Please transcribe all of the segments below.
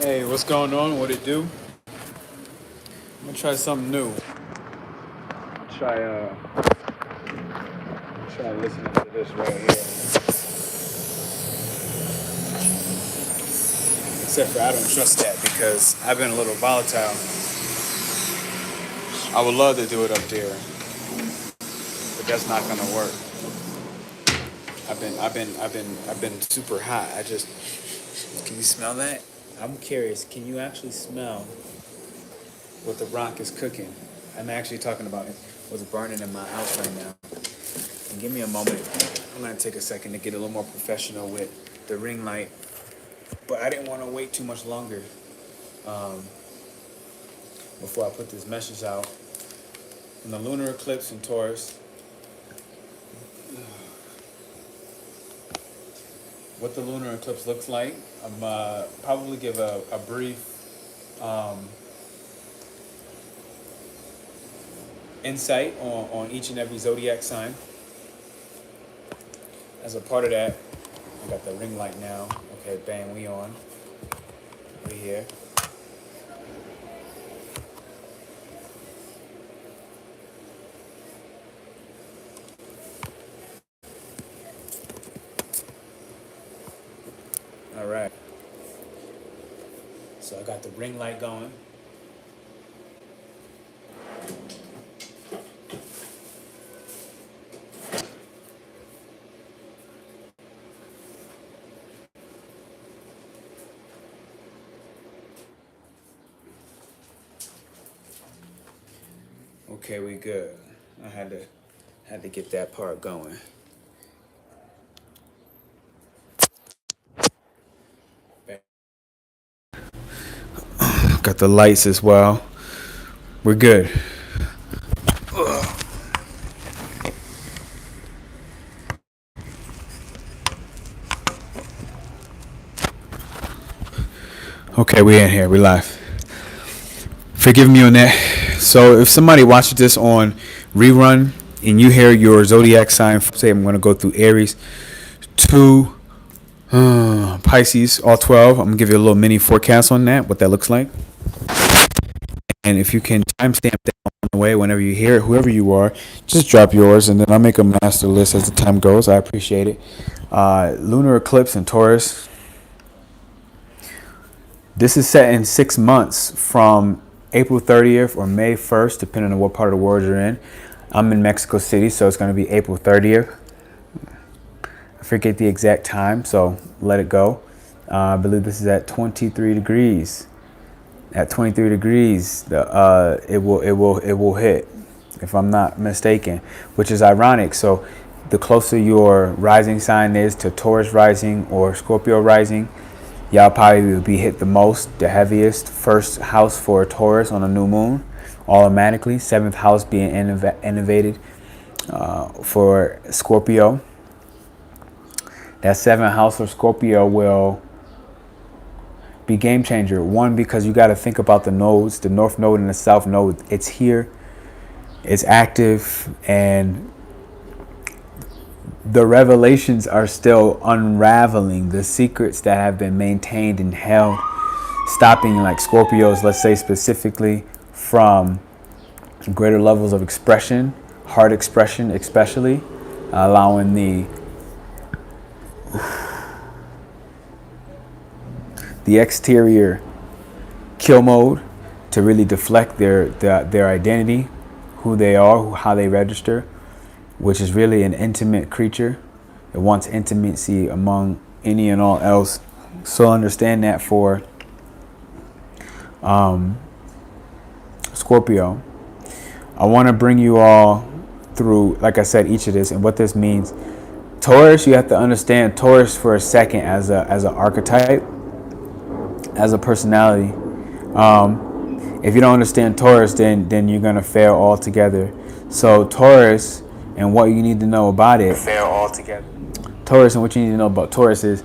Hey, what's going on? What it do? I'm gonna try something new. Try listening to this right here. Except for I don't trust that because I've been a little volatile. I would love to do it up there, but that's not gonna work. I've been super hot. Can you smell that? I'm curious. Can you actually smell what the rock is cooking? I'm actually talking about what's burning in my house right now. And give me a moment. I'm gonna take a second to get a little more professional with the ring light, but I didn't want to wait too much longer before I put this message out. On the lunar eclipse in Taurus, what the lunar eclipse looks like. I'm probably give a brief insight on each and every zodiac sign. As a part of that, I got the ring light now. Okay, bang, we on. We here. All right. So I got the ring light going. Okay, we good. I had to get that part going. Got the lights as well. We're good. Okay, we in here. We live. Forgive me on that. So if somebody watches this on rerun and you hear your zodiac sign, say I'm going to go through Aries to Pisces, all 12. I'm going to give you a little mini forecast on that, what that looks like. And if you can timestamp that on the way, whenever you hear it, whoever you are, just drop yours, and then I'll make a master list as the time goes. I appreciate it. Lunar eclipse in Taurus. This is set in 6 months from April 30th or May 1st, depending on what part of the world you're in. I'm in Mexico City, so it's going to be April 30th. I forget the exact time, so let it go. I believe this is at 23 degrees. At 23 degrees, it will hit, if I'm not mistaken, which is ironic. So the closer your rising sign is to Taurus rising or Scorpio rising, y'all probably will be hit the most, the heaviest. First house for Taurus on a new moon, automatically. 7th house being innovated for Scorpio. That 7th house for Scorpio will be game changer. One, because you got to think about the nodes, the north node and the south node. It's here, it's active, and the revelations are still unraveling. The secrets that have been maintained and held, stopping like Scorpios, let's say specifically, from greater levels of expression, heart expression especially, allowing the exterior kill mode to really deflect their identity, who they are, how they register, which is really an intimate creature. It wants intimacy among any and all else. So understand that for Scorpio. I want to bring you all through, like I said, each of this and what this means. Taurus, you have to understand Taurus for a second as an archetype, as a personality. If you don't understand Taurus, then you're gonna fail altogether. So Taurus, and what you need to know about it. Fail altogether. Taurus, and what you need to know about Taurus is,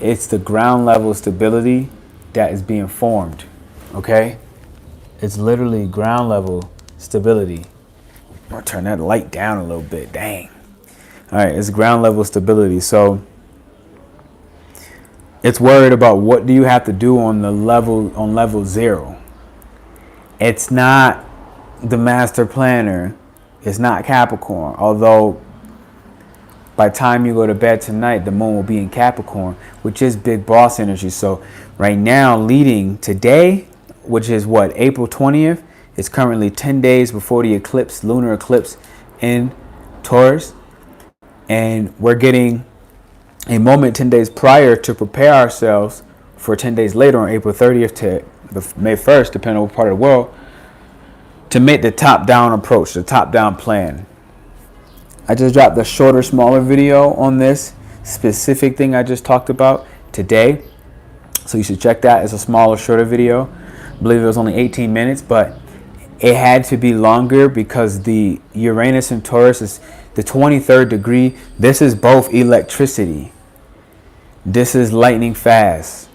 it's the ground level stability that is being formed. Okay, it's literally ground level stability. I'm gonna turn that light down a little bit. Dang. All right, it's ground level stability. So It's worried about what do you have to do on level 0. It's not the master planner. It's not Capricorn. Although by the time you go to bed tonight, the moon will be in Capricorn, which is big boss energy. So right now, leading today, which is what, April 20th, it's currently 10 days before the eclipse, lunar eclipse in Taurus. And we're getting a moment 10 days prior to prepare ourselves for 10 days later on April 30th to May 1st, depending on what part of the world, to make the top-down approach, the top-down plan. I just dropped a shorter, smaller video on this specific thing I just talked about today. So you should check that. It's a smaller, shorter video. I believe it was only 18 minutes, but it had to be longer because the Uranus in Taurus is the 23rd degree. This is both electricity. This is lightning fast.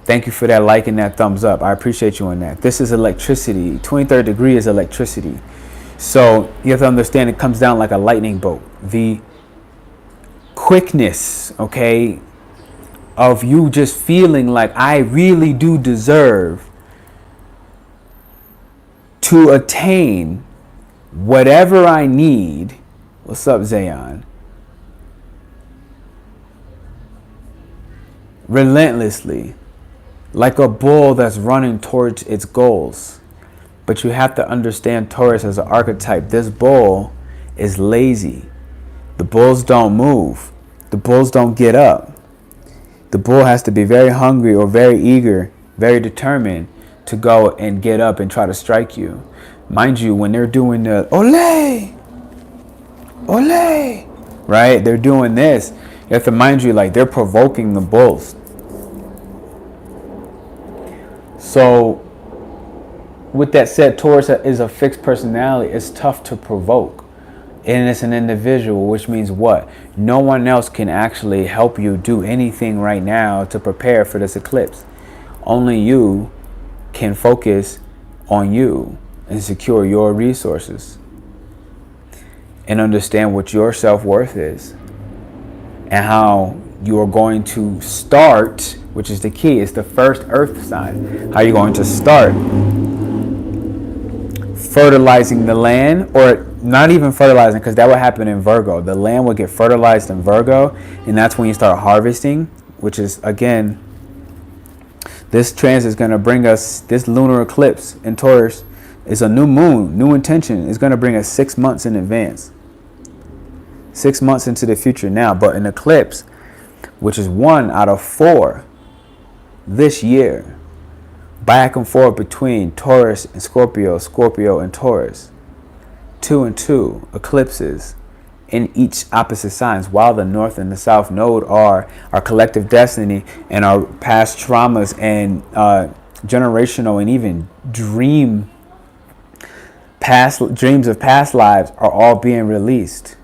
Thank you for that like and that thumbs up. I appreciate you on that. This is electricity. 23rd degree is electricity. So you have to understand it comes down like a lightning bolt. The quickness, okay, of you just feeling like I really do deserve to attain whatever I need. What's up, Zayon? Relentlessly, like a bull that's running towards its goals. But you have to understand Taurus as an archetype. This bull is lazy. The bulls don't move. The bulls don't get up. The bull has to be very hungry or very eager, very determined to go and get up and try to strike you. Mind you, when they're doing the ole, ole, right? They're doing this. You have to mind you, like, they're provoking the bulls. So with that said, Taurus is a fixed personality. It's tough to provoke. And it's an individual, which means what? No one else can actually help you do anything right now to prepare for this eclipse. Only you can focus on you and secure your resources and understand what your self-worth is and how you are going to start, which is the key. It's the first earth sign. How you're going to start fertilizing the land, or not even fertilizing, because that would happen in Virgo. The land would get fertilized in Virgo, and that's when you start harvesting, which is, again, this transit is going to bring us, this lunar eclipse in Taurus is a new moon, new intention. It's going to bring us 6 months in advance. 6 months into the future now, but an eclipse, which is 1 out of 4 this year, back and forth between Taurus and Scorpio, Scorpio and Taurus. 2 and 2 eclipses in each opposite signs, while the North and the South Node are our collective destiny and our past traumas and generational and even dreams of past lives are all being released.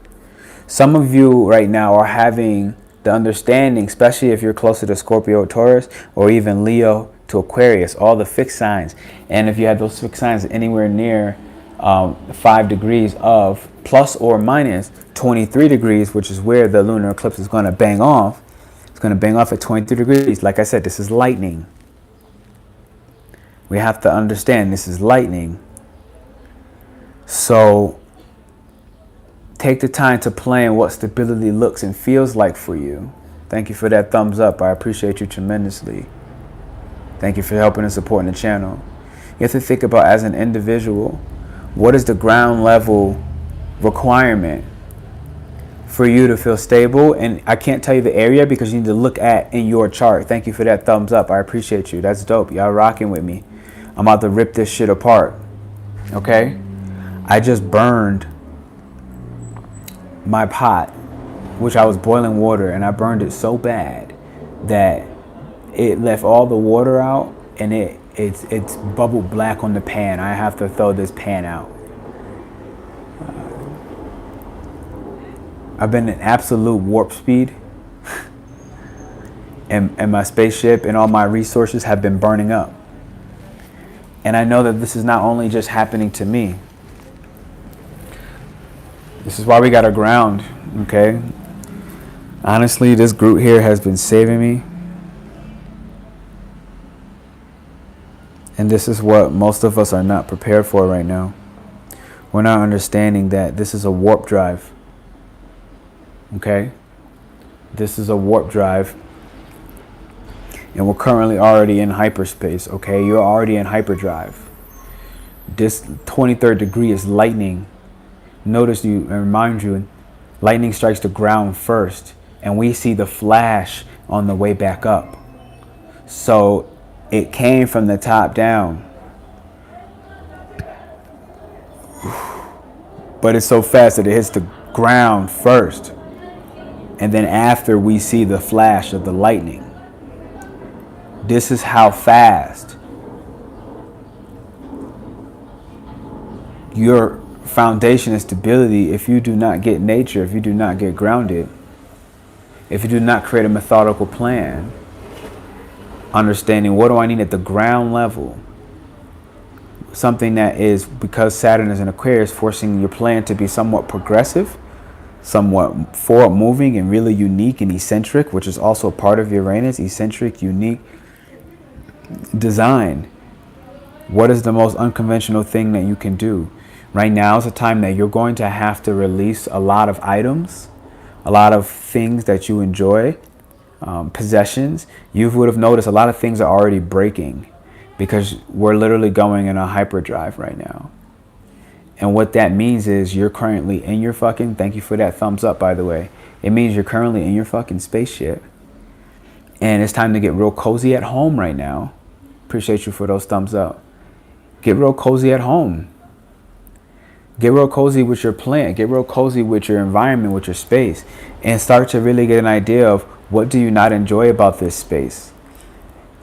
Some of you right now are having the understanding, especially if you're closer to Scorpio or Taurus, or even Leo to Aquarius, all the fixed signs. And if you had those fixed signs anywhere near 5 degrees of plus or minus 23 degrees, which is where the lunar eclipse is going to bang off. It's going to bang off at 23 degrees. Like I said, this is lightning. We have to understand this is lightning. So take the time to plan what stability looks and feels like for you. Thank you for that thumbs up. I appreciate you tremendously. Thank you for helping and supporting the channel. You have to think about, as an individual, what is the ground level requirement for you to feel stable? And I can't tell you the area because you need to look at in your chart. Thank you for that thumbs up. I appreciate you. That's dope. Y'all rocking with me. I'm about to rip this shit apart. Okay? I just burned my pot, which I was boiling water, and I burned it so bad that it left all the water out, and it's bubbled black on the pan. I have to throw this pan out. I've been in absolute warp speed, and my spaceship and all my resources have been burning up. And I know that this is not only just happening to me. This is why we got to ground, okay? Honestly, this group here has been saving me. And this is what most of us are not prepared for right now. We're not understanding that this is a warp drive. Okay? This is a warp drive. And we're currently already in hyperspace. Okay? You're already in hyperdrive. This 23rd degree is lightning. Notice you, and remind you, lightning strikes the ground first. And we see the flash on the way back up. So it came from the top down. But it's so fast that it hits the ground first. And then after we see the flash of the lightning. This is how fast your foundation and stability, if you do not get nature, if you do not get grounded, if you do not create a methodical plan, understanding what do I need at the ground level, something that is, because Saturn is in Aquarius, forcing your plan to be somewhat progressive, somewhat forward moving and really unique and eccentric, which is also a part of Uranus, eccentric, unique design. What is the most unconventional thing that you can do? Right now is a time that you're going to have to release a lot of items, a lot of things that you enjoy, possessions. You would have noticed a lot of things are already breaking because we're literally going in a hyperdrive right now. And what that means is you're currently in your fucking, thank you for that thumbs up, by the way. It means you're currently in your fucking spaceship. And it's time to get real cozy at home right now. Appreciate you for those thumbs up. Get real cozy at home. Get real cozy with your plant. Get real cozy with your environment, with your space. And start to really get an idea of what do you not enjoy about this space.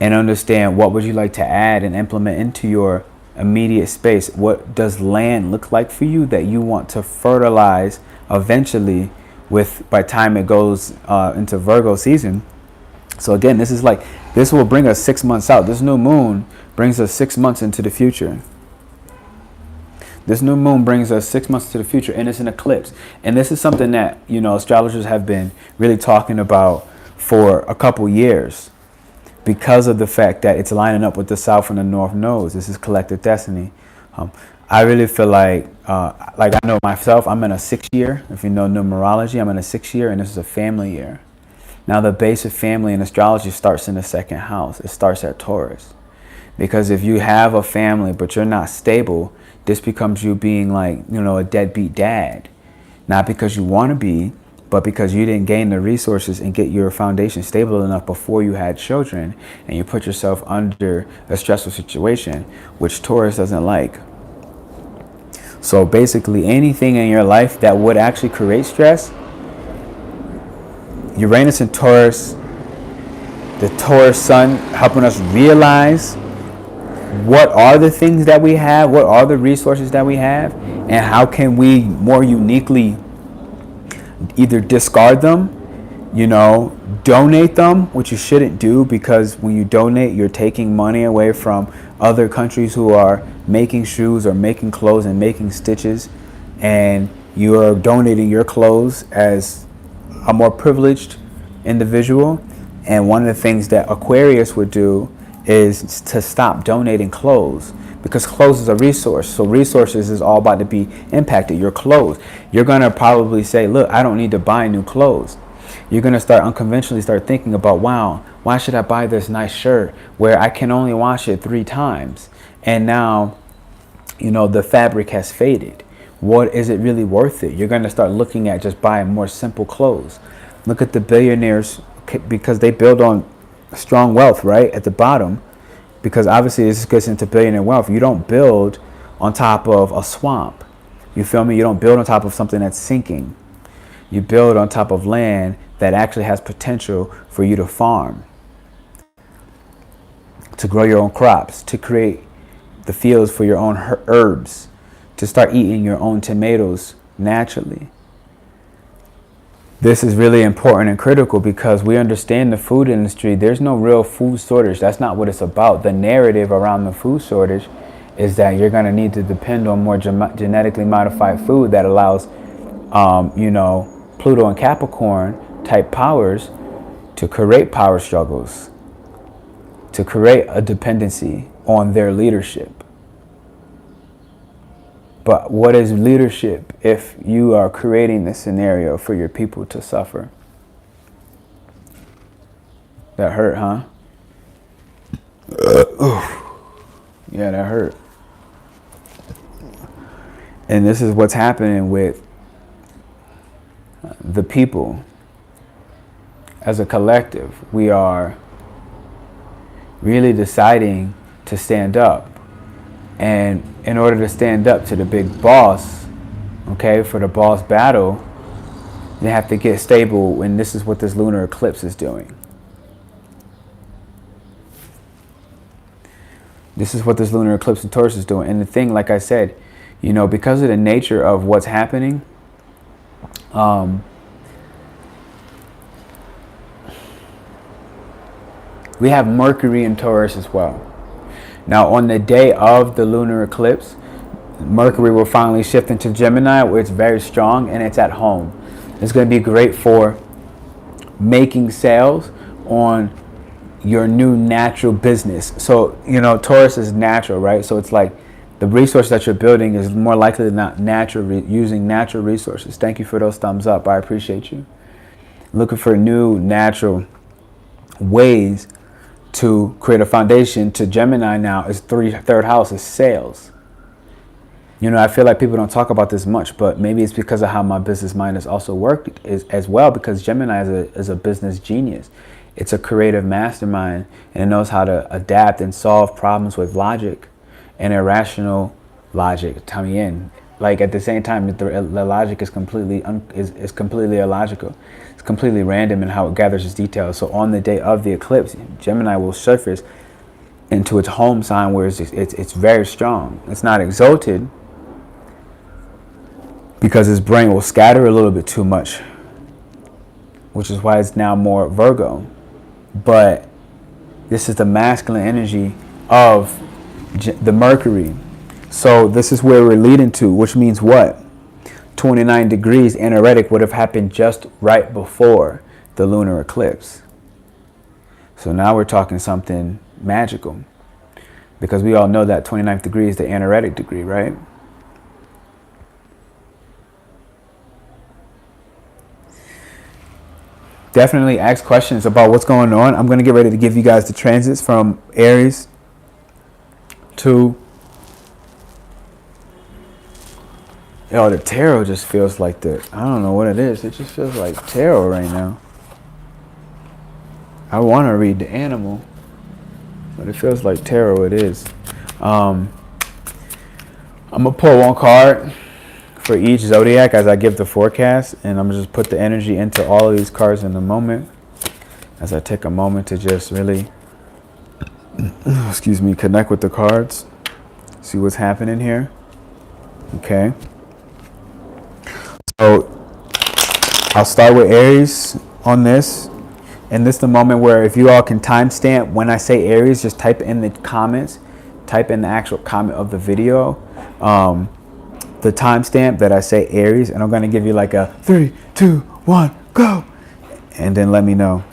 And understand what would you like to add and implement into your immediate space. What does land look like for you that you want to fertilize eventually with by time it goes into Virgo season. So again, this is like, this will bring us 6 months out. This new moon brings us 6 months into the future. This new moon brings us 6 months to the future, and it's an eclipse. And this is something that, you know, astrologers have been really talking about for a couple years because of the fact that it's lining up with the South and the North nodes. This is collective destiny. I really feel like I know myself, I'm in a 6th year. If you know numerology, I'm in a 6th year, and this is a family year. Now, the base of family in astrology starts in the 2nd house. It starts at Taurus. Because if you have a family, but you're not stable, this becomes you being like, you know, a deadbeat dad. Not because you want to be, but because you didn't gain the resources and get your foundation stable enough before you had children, and you put yourself under a stressful situation, which Taurus doesn't like. So basically, anything in your life that would actually create stress, Uranus and Taurus, the Taurus sun helping us realize what are the things that we have, what are the resources that we have, and how can we more uniquely either discard them, you know, donate them, which you shouldn't do, because when you donate, you're taking money away from other countries who are making shoes or making clothes and making stitches, and you are donating your clothes as a more privileged individual. And one of the things that Aquarius would do is to stop donating clothes, because clothes is a resource. So resources is all about to be impacted. Your clothes, you're going to probably say, look, I don't need to buy new clothes. You're going to start unconventionally start thinking about, wow, why should I buy this nice shirt where I can only wash it 3 times? And now, you know, the fabric has faded. What is it really worth it? You're going to start looking at just buying more simple clothes. Look at the billionaires, because they build on strong wealth, right, at the bottom, because obviously this gets into billionaire wealth. You don't build on top of a swamp. You feel me? You don't build on top of something that's sinking. You build on top of land that actually has potential for you to farm, to grow your own crops, to create the fields for your own herbs, to start eating your own tomatoes naturally. This is really important and critical because we understand the food industry. There's no real food shortage. That's not what it's about. The narrative around the food shortage is that you're going to need to depend on more genetically modified food that allows, you know, Pluto in Capricorn type powers to create power struggles, to create a dependency, on their leadership. But what is leadership if you are creating the scenario for your people to suffer? That hurt, huh? Yeah, that hurt. And this is what's happening with the people. As a collective, we are really deciding to stand up. And in order to stand up to the big boss, okay, for the boss battle, they have to get stable, and this is what this lunar eclipse is doing. This is what this lunar eclipse in Taurus is doing. And the thing, like I said, you know, because of the nature of what's happening, we have Mercury in Taurus as well. Now, on the day of the lunar eclipse, Mercury will finally shift into Gemini, where it's very strong and it's at home. It's going to be great for making sales on your new natural business. So, you know, Taurus is natural, right? So it's like the resource that you're building is more likely than not using natural resources. Thank you for those thumbs up. I appreciate you. Looking for new natural ways to create a foundation. To Gemini now is third house is sales. You know, I feel like people don't talk about this much, but maybe it's because of how my business mind has also worked as well, because Gemini is a business genius. It's a creative mastermind, and it knows how to adapt and solve problems with logic and irrational logic. Tommy in. Like at the same time, the logic is completely completely illogical. It's completely random in how it gathers its details. So on the day of the eclipse, Gemini will surface into its home sign, where it's very strong. It's not exalted because his brain will scatter a little bit too much, which is why it's now more Virgo. But this is the masculine energy of the Mercury. So this is where we're leading to, which means what? 29 degrees anoretic would have happened just right before the lunar eclipse. So now we're talking something magical, because we all know that 29th degree is the anoretic degree, right? Definitely ask questions about what's going on. I'm going to get ready to give you guys the transits from Aries to... Yo, the tarot just feels like I don't know what it is. It just feels like tarot right now. I want to read the animal, but it feels like tarot it is. I'm going to pull one card for each zodiac as I give the forecast, and I'm going to just put the energy into all of these cards in a moment as I take a moment to just really, excuse me, connect with the cards, see what's happening here. Okay. So I'll start with Aries on this. And this is the moment where if you all can timestamp when I say Aries, just type in the comments, type in the actual comment of the video, the timestamp that I say Aries, and I'm going to give you like a 3, 2, 1, go, and then let me know.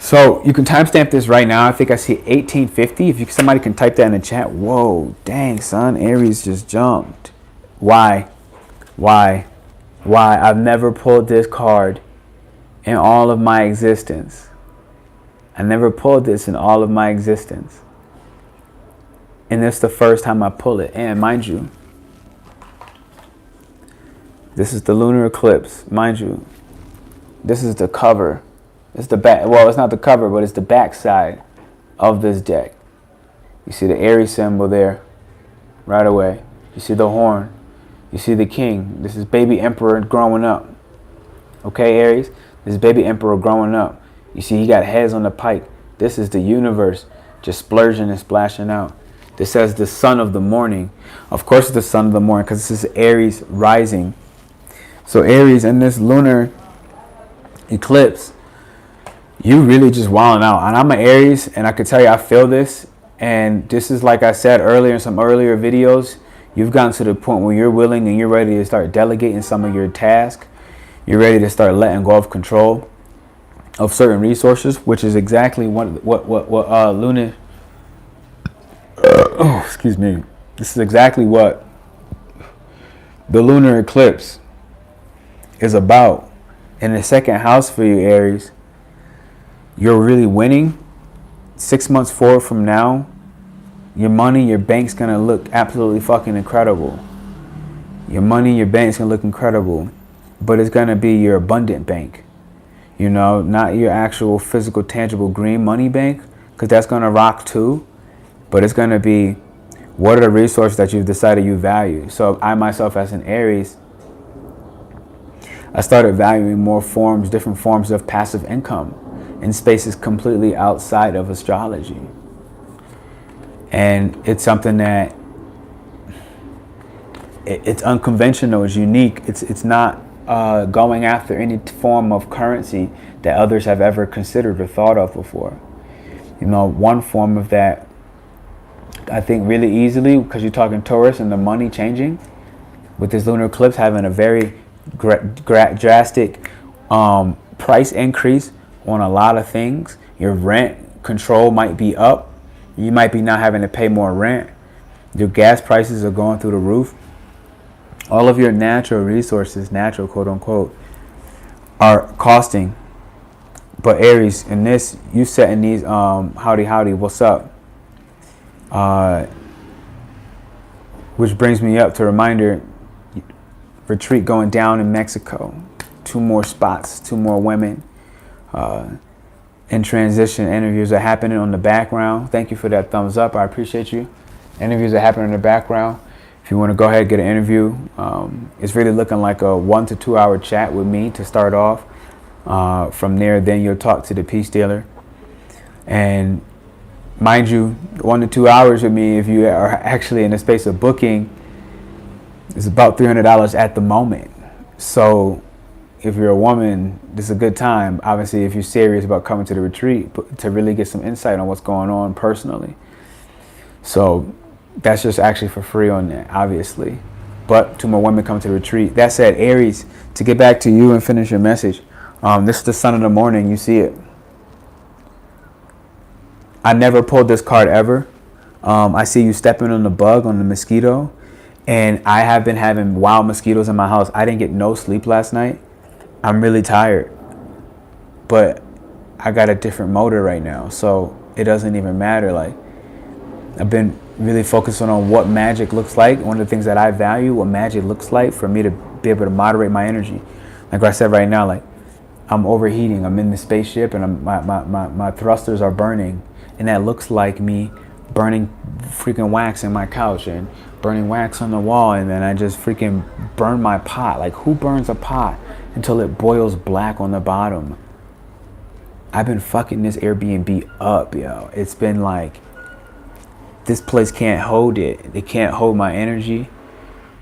So you can timestamp this right now. I think I see 1850. If somebody can type that in the chat. Whoa, dang, son, Aries just jumped. Why? I've never pulled this card in all of my existence. I never pulled this in all of my existence. And this is the first time I pull it. And mind you, this is the lunar eclipse. Mind you, this is the cover. It's the back. Well, it's not the cover, but it's the back side of this deck. You see the Aries symbol there right away. You see the horn. You see the king. This is baby emperor growing up. Okay, Aries? This is baby emperor growing up. You see he got heads on the pike. This is the universe just splurging and splashing out. This says the sun of the morning. Of course it's the sun of the morning because this is Aries rising. So Aries in this lunar eclipse, you really just wilding out. And I'm an Aries, and I can tell you I feel this. And this is like I said earlier in some earlier videos, you've gotten to the point where you're willing and you're ready to start delegating some of your tasks. You're ready to start letting go of control. of certain resources, which is exactly what Lunar. Oh, excuse me. This is exactly what the lunar eclipse is about. In the second house for you, Aries, you're really winning. 6 months forward from now, your money, your bank's gonna look absolutely fucking incredible. Your money, your bank's gonna look incredible, but it's gonna be your abundant bank. You know, not your actual physical, tangible green money bank, because that's gonna rock too. But it's gonna be, what are the resources that you've decided you value? So I myself, as an Aries, I started valuing more forms, different forms of passive income in spaces completely outside of astrology. And it's something that it's unconventional, it's unique. It's not going after any form of currency that others have ever considered or thought of before. You know, one form of that, I think really easily, because you're talking Taurus and the money changing, with this lunar eclipse having a very drastic price increase on a lot of things. Your rent control might be up. You might be not having to pay more rent. Your gas prices are going through the roof. All of your natural resources, natural quote unquote, are costing. But Aries, in this, you setting these howdy, what's up? Which brings me up to a reminder, retreat going down in Mexico. 2 more spots, 2 more women. In transition, interviews are happening on the background. Thank you for that thumbs up. I appreciate you. Interviews are happening in the background. If you want to go ahead and get an interview, it's really looking like a 1 to 2 hour chat with me to start off. From there, then you'll talk to the peace dealer. And mind you, 1 to 2 hours with me, if you are actually in the space of booking, is about $300 at the moment. So if you're a woman, this is a good time. Obviously, if you're serious about coming to the retreat, to really get some insight on what's going on personally. So that's just actually for free on that, obviously. But 2 more women come to the retreat. That said, Aries, to get back to you and finish your message, this is the sun in the morning. You see it. I never pulled this card ever. I see you stepping on the bug, on the mosquito. And I have been having wild mosquitoes in my house. I didn't get no sleep last night. I'm really tired. But I got a different motor right now. So it doesn't even matter. Like, I've been really focusing on what magic looks like. One of the things that I value, what magic looks like for me to be able to moderate my energy. Like I said right now, like, I'm overheating. I'm in the spaceship and my thrusters are burning. And that looks like me burning freaking wax in my couch and burning wax on the wall. And then I just freaking burn my pot. Like, who burns a pot until it boils black on the bottom? I've been fucking this Airbnb up, yo. It's been like, this place can't hold it. It can't hold my energy.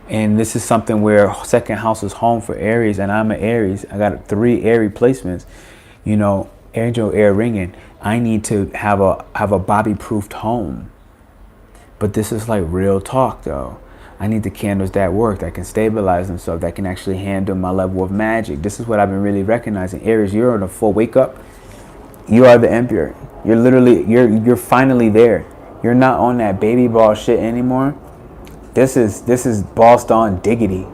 And this is something where second house is home for Aries, and I'm an Aries. I got 3 Aries placements. You know, angel air ringing. I need to have a Bobby-proofed home. But this is like real talk, though. I need the candles that work, that can stabilize themselves, that can actually handle my level of magic. This is what I've been really recognizing. Aries, you're on a full wake up. You are the emperor. You're literally, you're finally there. You're not on that baby ball shit anymore. This is bossed on diggity.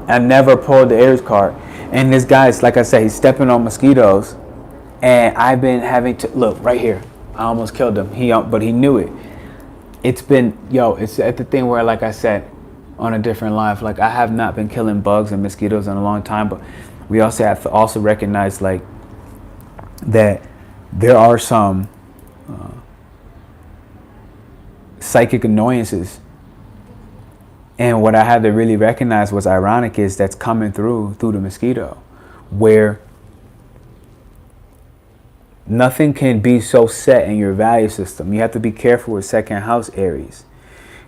I never pulled the Aries card. And this guy's, like I said, he's stepping on mosquitoes. And I've been having to, look, right here. I almost killed him. But he knew it. It's been, it's at the thing where, like I said, on a different life, like, I have not been killing bugs and mosquitoes in a long time. But we also have to also recognize, like, that there are some psychic annoyances. And what I had to really recognize was ironic is that's coming through the mosquito, where nothing can be so set in your value system. You have to be careful with second house, Aries.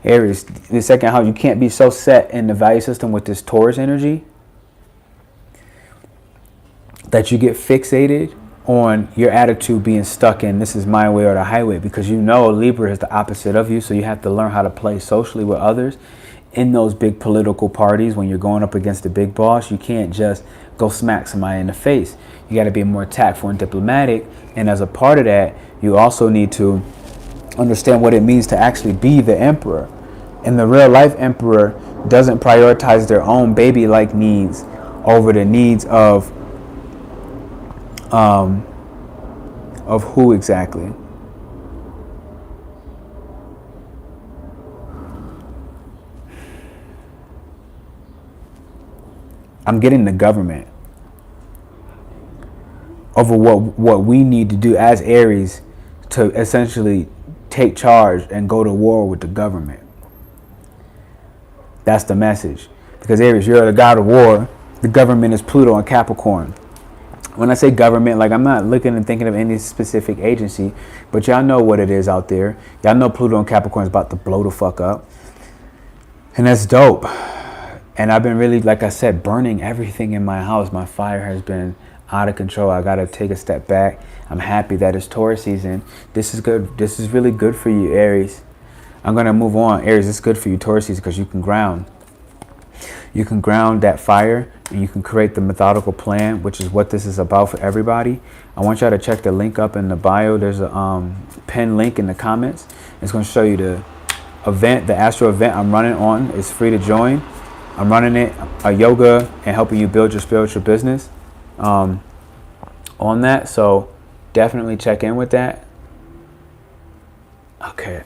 Aries, the second house, you can't be so set in the value system with this Taurus energy that you get fixated on your attitude being stuck in this is my way or the highway, because you know Libra is the opposite of you. So you have to learn how to play socially with others in those big political parties. When you're going up against the big boss, you can't just go smack somebody in the face. You got to be more tactful and diplomatic. And as a part of that, you also need to understand what it means to actually be the emperor. And the real life emperor doesn't prioritize their own baby-like needs over the needs of who exactly? I'm getting the government over what we need to do as Aries to essentially take charge and go to war with the government. That's the message. Because Aries, you're the god of war. The government is Pluto in Capricorn. When I say government, like I'm not looking and thinking of any specific agency, but y'all know what it is out there. Y'all know Pluto in Capricorn is about to blow the fuck up. And that's dope. And I've been really, like I said, burning everything in my house. My fire has been out of control. I got to take a step back. I'm happy that it's Taurus season. This is good. This is really good for you, Aries. I'm going to move on. Aries, it's good for you, Taurus season, because you can ground. You can ground that fire, and you can create the methodical plan, which is what this is about for everybody. I want y'all to check the link up in the bio. There's a pinned link in the comments. It's going to show you the event, the Astro event I'm running on. It's free to join. I'm running it, a yoga and helping you build your spiritual business on that. So definitely check in with that. Okay.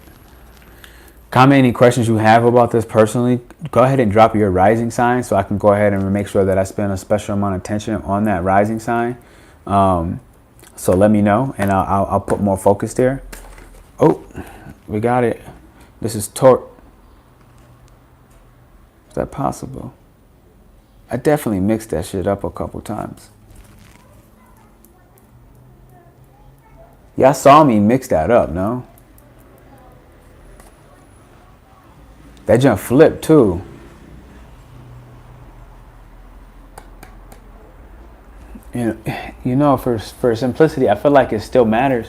Comment any questions you have about this personally. Go ahead and drop your rising sign so I can go ahead and make sure that I spend a special amount of attention on that rising sign. So let me know and I'll put more focus there. Oh, we got it. This is Taurus. Is that possible? I definitely mixed that shit up a couple times. Y'all saw me mix that up, no? That jump flipped too. You know, for simplicity, I feel like it still matters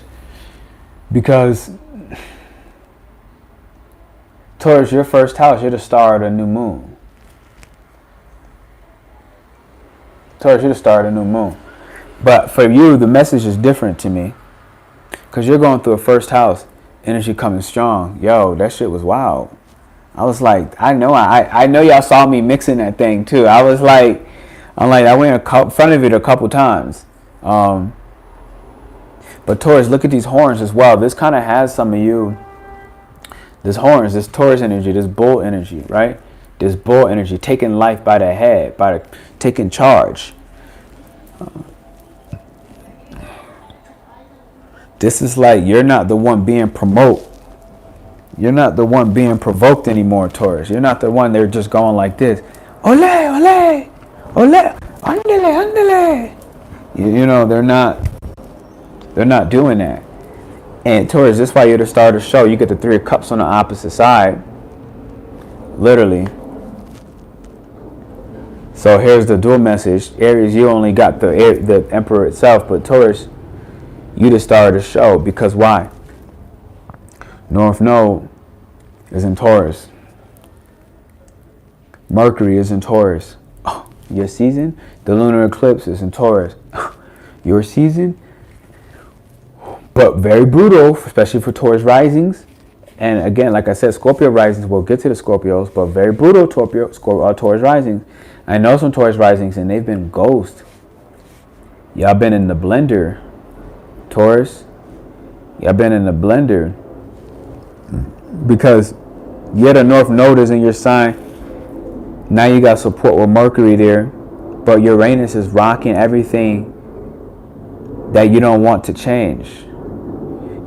because Taurus, your first house, you're the star of the new moon. Taurus, you're the star of the new moon. But for you, the message is different to me. Because you're going through a first house, energy coming strong. Yo, that shit was wild. I was like, I know y'all saw me mixing that thing too. I was like, I went in front of it a couple times. But Taurus, look at these horns as well. This kind of has some of you. This horns, this Taurus energy, this bull energy, right? This bull energy, taking life by the head, taking charge. This is like you're not the one being promoted. You're not the one being provoked anymore, Taurus. You're not the one they're just going like this. Ole, ole, ole, andele, andele. You know, they're not doing that. And Taurus, this is why you're the star of the show. You get the 3 of Cups on the opposite side. Literally. So here's the dual message. Aries, you only got the Emperor itself. But Taurus, you the star of the show. Because why? North Node is in Taurus. Mercury is in Taurus. Oh, your season? The lunar eclipse is in Taurus. Your season? But very brutal, especially for Taurus risings. And again, like I said, Scorpio risings, we'll get to the Scorpios, but very brutal Taurus risings. I know some Taurus risings, and they've been ghost. Y'all been in the blender, Taurus. Y'all been in the blender. Because yet a North Node is in your sign. Now you got support with Mercury there. But Uranus is rocking everything that you don't want to change.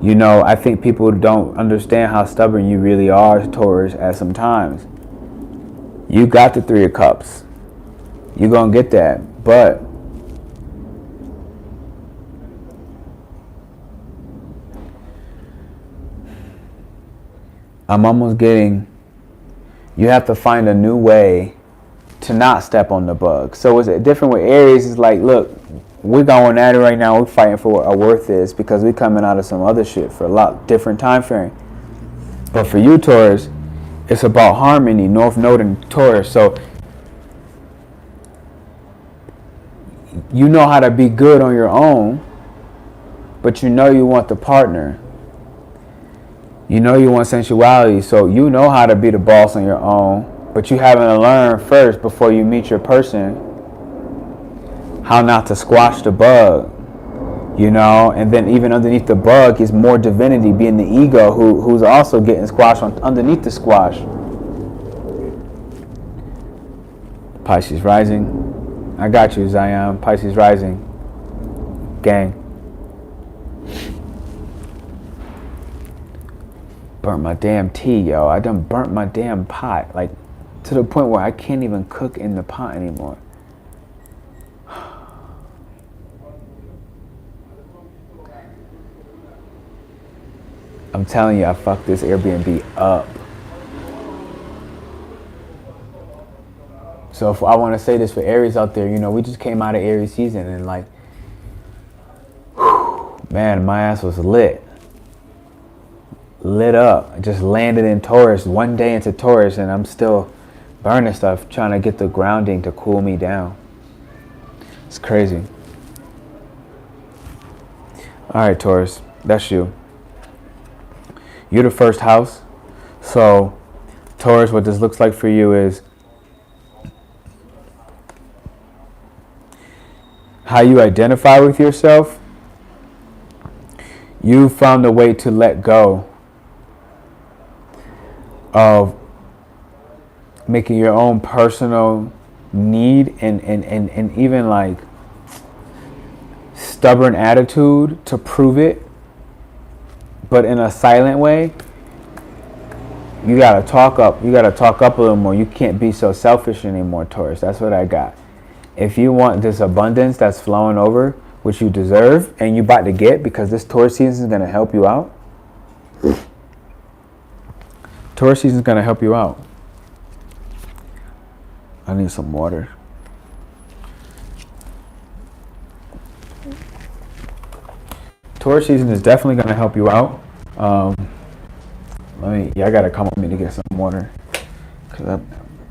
You know, I think people don't understand how stubborn you really are, Taurus, at some times. You got the 3 of Cups. You're going to get that. But I'm almost getting, you have to find a new way to not step on the bug. So is it different with Aries? It's like, look, we're going at it right now. We're fighting for what our worth is because we're coming out of some other shit for a lot different time frame. But for you, Taurus, it's about harmony, North Node and Taurus. So you know how to be good on your own, but you know you want the partner. You know you want sensuality, so you know how to be the boss on your own, but you having to learn first before you meet your person how not to squash the bug, you know. And then even underneath the bug is more divinity, being the ego, who's also getting squashed underneath the squash. Pisces rising. I got you, Zion. Pisces rising. Gang. Burnt my damn tea, yo. I done burnt my damn pot. Like, to the point where I can't even cook in the pot anymore. I'm telling you, I fucked this Airbnb up. So if I want to say this for Aries out there, you know, we just came out of Aries season and like, whew, man, my ass was lit up. I just landed in Taurus, one day into Taurus, and I'm still burning stuff, trying to get the grounding to cool me down. It's crazy. All right, Taurus, that's you. You're the first house. So Taurus, what this looks like for you is how you identify with yourself. You found a way to let go of making your own personal need and even like stubborn attitude to prove it, but in a silent way. You gotta talk up. You gotta talk up a little more. You can't be so selfish anymore, Taurus. That's what I got. If you want this abundance that's flowing over, which you deserve and you about to get, because this Taurus season is gonna help you out. Taurus season is gonna help you out. I need some water. Taurus season is definitely going to help you out. Y'all got to come with me to get some water, because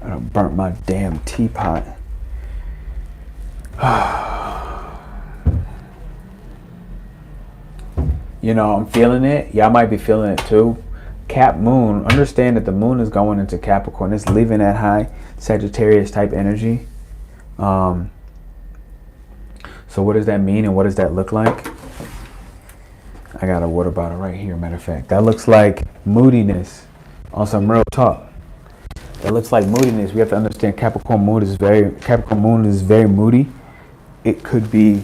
I burnt my damn teapot. You know, I'm feeling it. Y'all might be feeling it too. Cap moon. Understand that the moon is going into Capricorn. It's leaving that high Sagittarius type energy. So what does that mean and what does that look like? I got a water bottle right here, matter of fact. That looks like moodiness on some real talk. That looks like moodiness. We have to understand Capricorn moon is very moody. It could be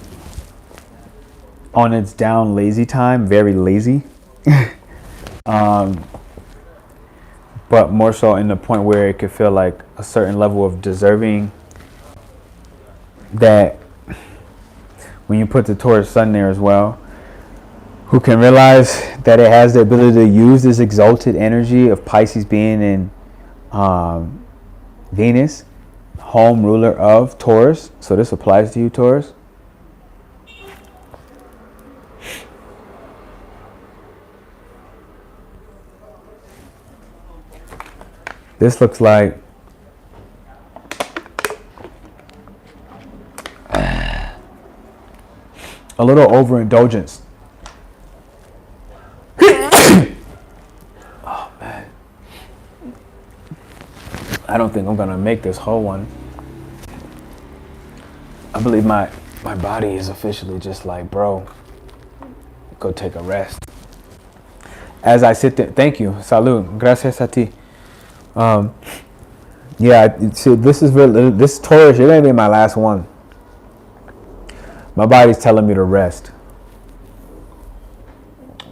on its down lazy time, very lazy. But more so in the point where it could feel like a certain level of deserving, that when you put the Taurus sun there as well, who can realize that it has the ability to use this exalted energy of Pisces being in Venus, home ruler of Taurus. So this applies to you, Taurus. This looks like a little overindulgence. Oh man, I don't think I'm gonna make this whole one. I believe my body is officially just like, bro, go take a rest. As I sit there, thank you, salud, gracias a ti. Yeah, so this is really, this Taurus, you're gonna be my last one. My body's telling me to rest.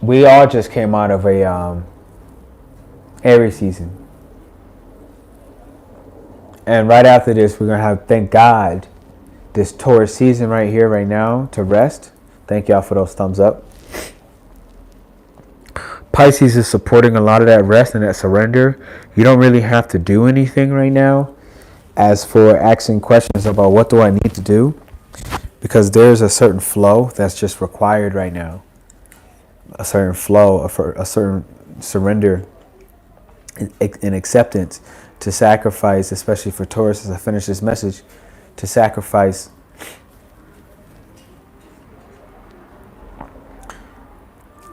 We all just came out of a Aries season. And right after this, we're gonna have, thank God, this Taurus season right here, right now, to rest. Thank y'all for those thumbs up. Pisces is supporting a lot of that rest and that surrender. You don't really have to do anything right now. As for asking questions about what do I need to do, because there's a certain flow that's just required right now. A certain flow, a certain surrender and acceptance to sacrifice, especially for Taurus, as I finish this message, to sacrifice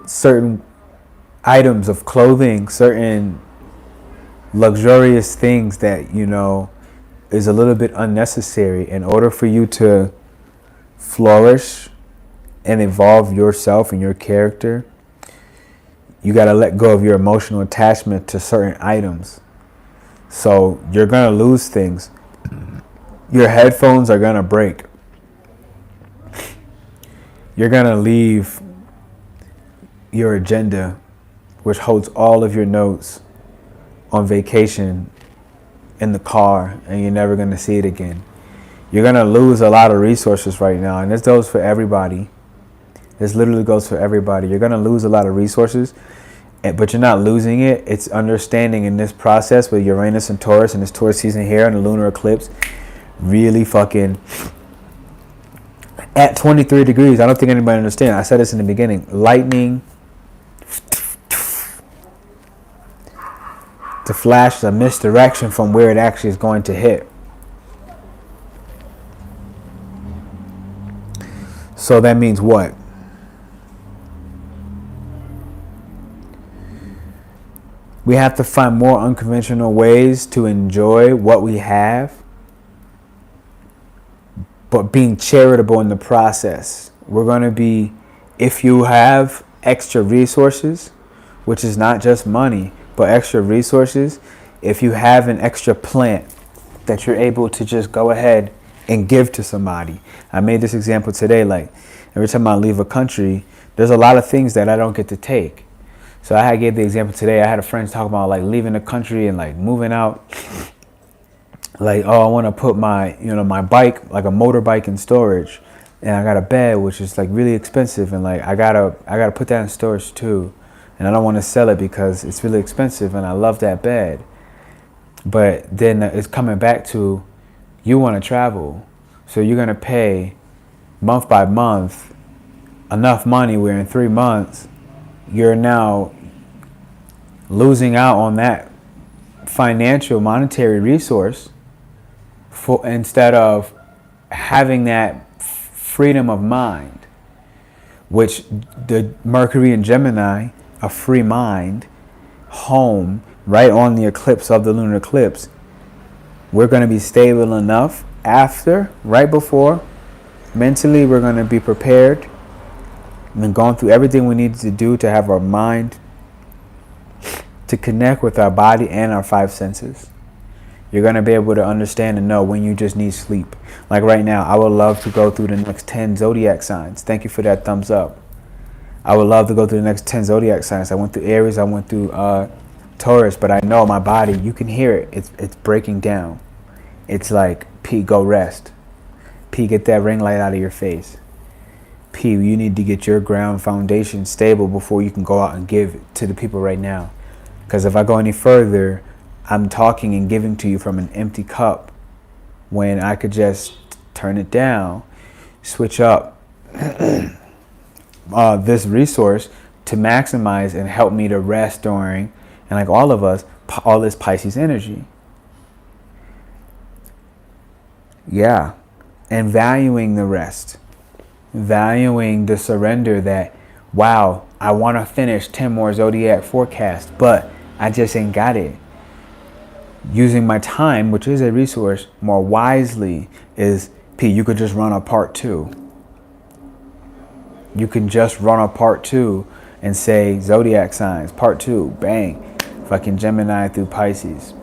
certain items of clothing, certain luxurious things that, you know, is a little bit unnecessary. In order for you to flourish and evolve yourself and your character, you got to let go of your emotional attachment to certain items. So you're going to lose things. Your headphones are going to break. You're going to leave your agenda, which holds all of your notes, on vacation in the car, and you're never going to see it again. You're going to lose a lot of resources right now, and this goes for everybody. This literally goes for everybody. You're going to lose a lot of resources, but you're not losing it. It's understanding in this process with Uranus and Taurus and this Taurus season here and the lunar eclipse really fucking at 23 degrees. I don't think anybody understands. I said this in the beginning. Lightning, the flash is a misdirection from where it actually is going to hit. So that means what? We have to find more unconventional ways to enjoy what we have, but being charitable in the process. We're going to be, if you have extra resources, which is not just money, but extra resources, if you have an extra plant that you're able to just go ahead and give to somebody. I made this example today, like every time I leave a country, there's a lot of things that I don't get to take. So I gave the example today. I had a friend talk about like leaving the country and like moving out. Like, oh, I want to put my, you know, my bike, like a motorbike in storage. And I got a bed, which is like really expensive. And like, I gotta put that in storage too. And I don't want to sell it because it's really expensive and I love that bed. But then it's coming back to, you want to travel. So you're going to pay month by month enough money where in 3 months, you're now losing out on that financial monetary resource for, instead of having that freedom of mind, which the Mercury in Gemini, a free mind, home, right on the eclipse of the lunar eclipse, we're going to be stable enough after, right before, mentally we're going to be prepared and gone through everything we need to do to have our mind to connect with our body and our 5 senses. You're going to be able to understand and know when you just need sleep. Like right now, I would love to go through the next 10 zodiac signs. Thank you for that thumbs up. I would love to go through the next 10 zodiac signs. I went through Aries, I went through Taurus, but I know my body, you can hear it. It's breaking down. It's like, P, go rest. P, get that ring light out of your face. P, you need to get your ground foundation stable before you can go out and give it to the people right now. Because if I go any further, I'm talking and giving to you from an empty cup when I could just turn it down, switch up this resource to maximize and help me to rest during, and like all of us, all this Pisces energy. Yeah. And valuing the rest. Valuing the surrender that, wow, I want to finish 10 more zodiac forecasts, but I just ain't got it. Using my time, which is a resource, more wisely is, P, you could just run a part 2. You can just run a part 2 and say zodiac signs, part 2, bang, fucking Gemini through Pisces.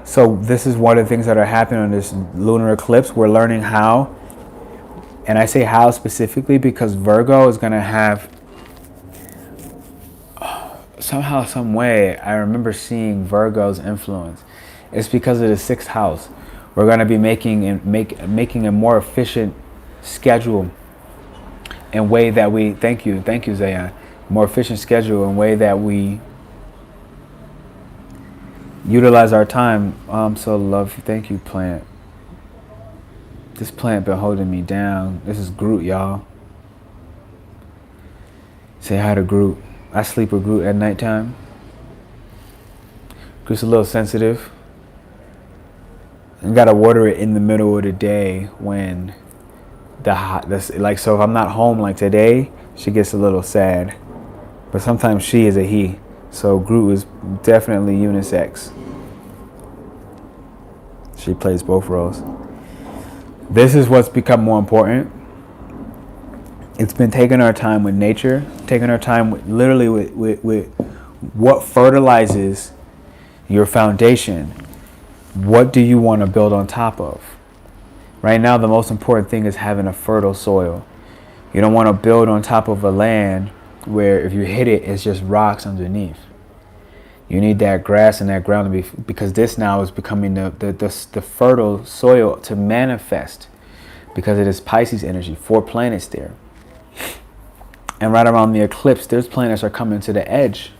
So this is one of the things that are happening on this lunar eclipse. We're learning how, and I say how specifically because Virgo is going to have, somehow, some way, I remember seeing Virgo's influence. It's because of the 6th house. We're going to be making a more efficient schedule in way that we, thank you Zayan, more efficient schedule in way that we utilize our time. I'm so love you. Thank you, plant. This plant been holding me down. This is Groot, y'all. Say hi to Groot. I sleep with Groot at nighttime. Groot's a little sensitive. And gotta water it in the middle of the day when like, so if I'm not home like today, she gets a little sad. But sometimes she is a he. So Groot is definitely unisex. She plays both roles. This is what's become more important. It's been taking our time with nature, taking our time with literally with what fertilizes your foundation. What do you want to build on top of? Right now, the most important thing is having a fertile soil. You don't want to build on top of a land where if you hit it, it's just rocks underneath. You need that grass and that ground to be, because this now is becoming the fertile soil to manifest, because it is Pisces energy, 4 planets there. And right around the eclipse, those planets are coming to the edge,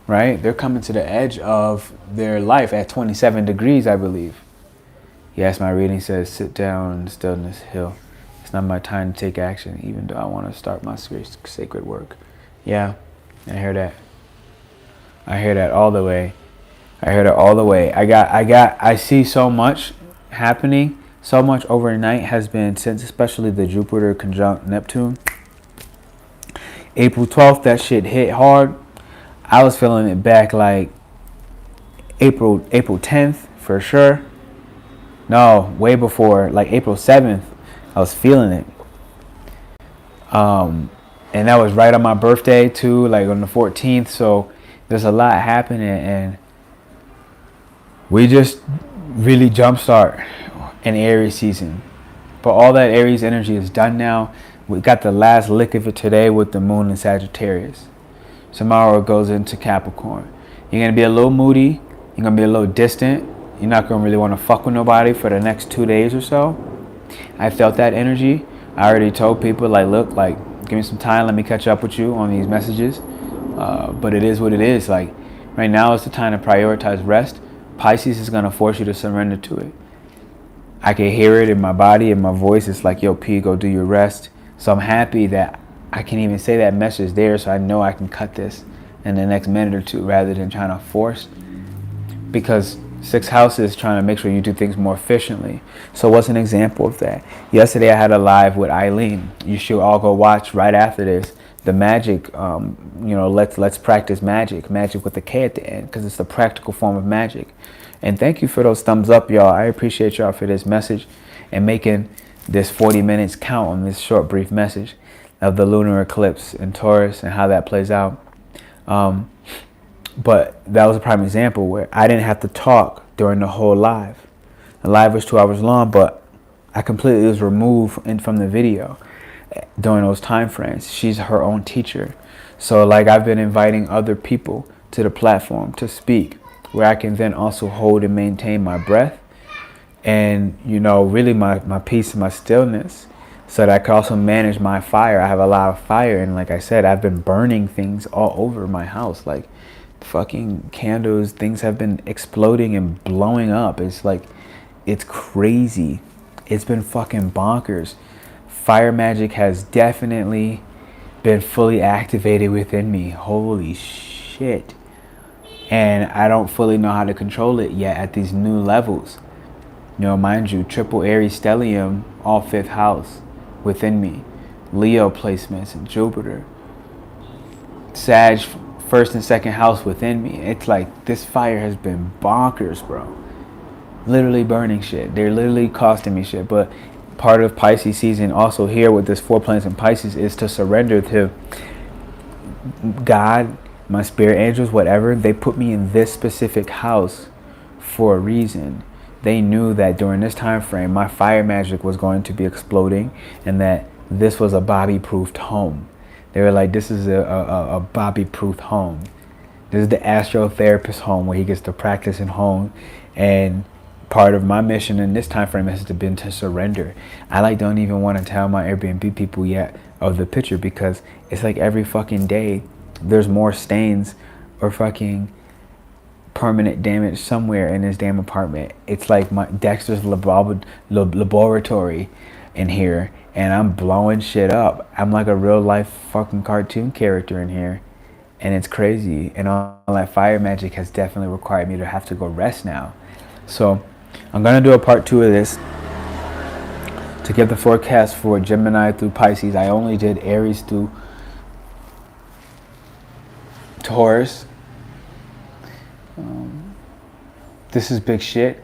right? They're coming to the edge of their life at 27 degrees, I believe. Yes, my reading says, sit down in stillness hill. It's not my time to take action, even though I want to start my sacred work. Yeah, I hear that. I hear that all the way. I hear that all the way. I see so much happening. So much overnight has been since, especially the Jupiter conjunct Neptune. April 12th, that shit hit hard. I was feeling it back like April 10th for sure. No, way before, like April 7th, I was feeling it. And that was right on my birthday too, like on the 14th. So there's a lot happening, and we just really jumpstart an Aries season. But all that Aries energy is done now. We got the last lick of it today with the moon in Sagittarius. Tomorrow it goes into Capricorn. You're going to be a little moody. You're going to be a little distant. You're not going to really want to fuck with nobody for the next 2 days or so. I felt that energy. I already told people, like, look, like, give me some time. Let me catch up with you on these messages. But it is what it is. Like, right now is the time to prioritize rest. Pisces is going to force you to surrender to it. I can hear it in my body, in my voice. It's like, yo, P, go do your rest. So I'm happy that I can even say that message there, so I know I can cut this in the next minute or two rather than trying to force. Because 6th house is trying to make sure you do things more efficiently. So what's an example of that? Yesterday I had a live with Eileen. You should all go watch right after this. The magic, let's practice magic with a K at the end, because it's the practical form of magic. And thank you for those thumbs up, y'all. I appreciate y'all for this message and making this 40 minutes count on this short, brief message of the lunar eclipse in Taurus and how that plays out. But that was a prime example where I didn't have to talk during the whole live. The live was 2 hours long, but I completely was removed from the video during those time frames. She's her own teacher. So like I've been inviting other people to the platform to speak, where I can then also hold and maintain my breath and, really my peace and my stillness, so that I can also manage my fire. I have a lot of fire, and like I said, I've been burning things all over my house, like fucking candles. Things have been exploding and blowing up. It's like, it's crazy. It's been fucking bonkers. Fire magic has definitely been fully activated within me. Holy shit. And I don't fully know how to control it yet at these new levels. Mind you, triple Aries stellium, all 5th house within me. Leo placements and Jupiter. Sag, 1st and 2nd house within me. It's like this fire has been bonkers, bro. Literally burning shit. They're literally costing me shit. But part of Pisces season also here with this 4 planets in Pisces is to surrender to God, my spirit angels, whatever. They put me in this specific house for a reason. They knew that during this time frame, my fire magic was going to be exploding, and that this was a Bobby-proofed home. They were like, this is a Bobby-proofed home. This is the AstroTherapist home where he gets to practice and hone. And part of my mission in this time frame has been to surrender. I don't even want to tell my Airbnb people yet of the picture, because it's like every fucking day there's more stains or fucking permanent damage somewhere in this damn apartment. It's like my Dexter's laboratory in here, and I'm blowing shit up. I'm like a real life fucking cartoon character in here, and it's crazy. And all that fire magic has definitely required me to have to go rest now. So I'm gonna do a part 2 of this to give the forecast for Gemini through Pisces. I only did Aries through Taurus. This is big shit.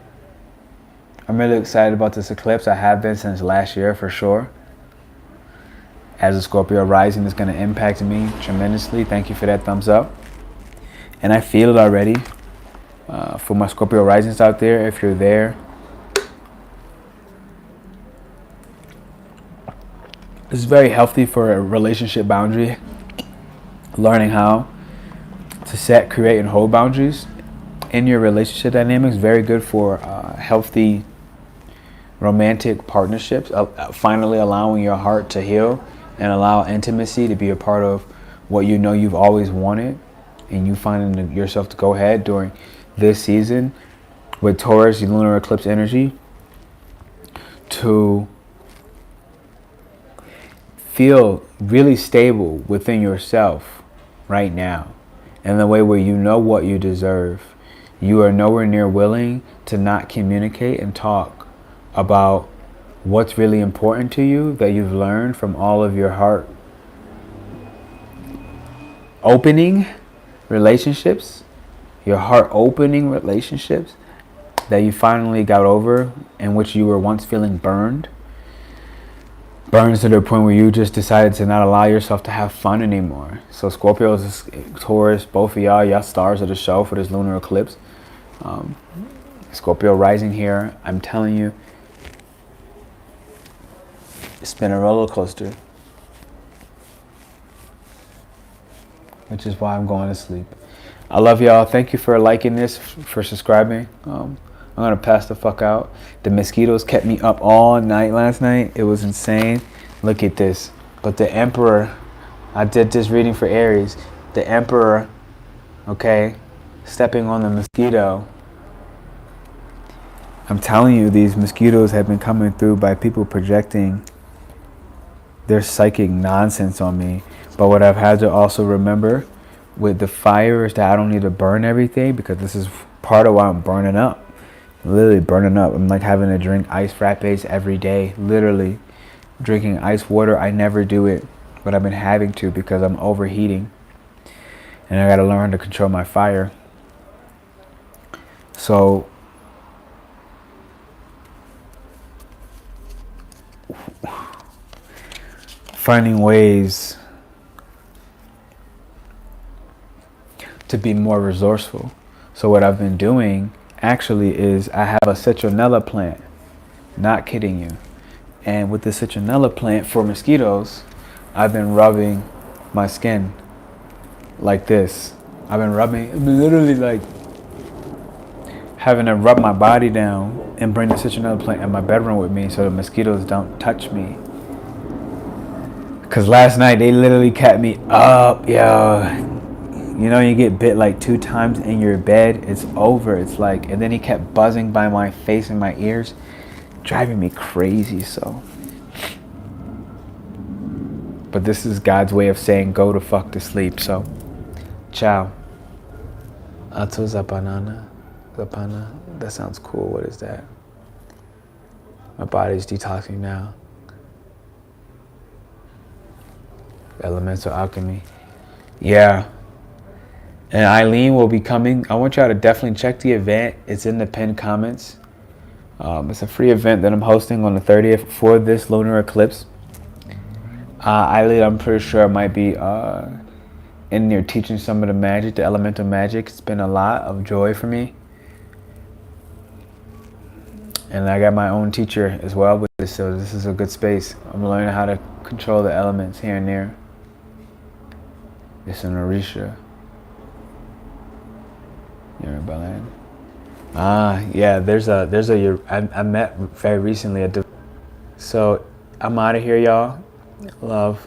I'm really excited about this eclipse. I have been since last year for sure. As a Scorpio rising, it's going to impact me tremendously. Thank you for that thumbs up. And I feel it already. For my Scorpio risings out there, if you're there, this is very healthy for a relationship boundary. Learning how to set, create, and hold boundaries in your relationship dynamics. Very good for healthy romantic partnerships. Finally allowing your heart to heal and allow intimacy to be a part of what you know you've always wanted, and you finding yourself to go ahead during this season with Taurus, the lunar eclipse energy, to feel really stable within yourself right now, in the way where you know what you deserve. You are nowhere near willing to not communicate and talk about what's really important to you, that you've learned from all of your heart opening relationships, your heart opening relationships that you finally got over, in which you were once feeling burned to the point where you just decided to not allow yourself to have fun anymore. So Scorpios, Taurus, both of y'all stars of the show for this lunar eclipse. Scorpio rising here, I'm telling you, it's been a roller coaster, which is why I'm going to sleep. I love y'all. Thank you for liking this, for subscribing. I'm going to pass the fuck out. The mosquitoes kept me up all night last night. It was insane. Look at this. But the Emperor, I did this reading for Aries. The Emperor, okay, stepping on the mosquito. I'm telling you, these mosquitoes have been coming through by people projecting their psychic nonsense on me. But what I've had to also remember with the fire is that I don't need to burn everything, because this is part of why I'm burning up. Literally burning up. I'm like having to drink ice frappes every day. Literally drinking ice water. I never do it, but I've been having to because I'm overheating. And I got to learn to control my fire. So finding ways to be more resourceful. So what I've been doing actually is I have a citronella plant. Not kidding you. And with the citronella plant for mosquitoes, I've been rubbing my skin like this. I've been literally like having to rub my body down and bring the citronella plant in my bedroom with me so the mosquitoes don't touch me. Because last night they literally kept me up, yo. You know, you get bit like 2 times in your bed, it's over. It's like, and then he kept buzzing by my face and my ears, driving me crazy. So, but this is God's way of saying go to fuck to sleep. So, ciao. Ato Zapanana. Zapana. That sounds cool. What is that? My body's detoxing now. Elemental alchemy. Yeah. And Eileen will be coming. I want y'all to definitely check the event. It's in the pinned comments. It's a free event that I'm hosting on the 30th for this lunar eclipse. Eileen, I'm pretty sure I might be in there teaching some of the magic, the elemental magic. It's been a lot of joy for me. And I got my own teacher as well with this, so this is a good space. I'm learning how to control the elements here and there. It's an Orisha. Yeah, I met very recently at the, so I'm out of here, y'all. Love.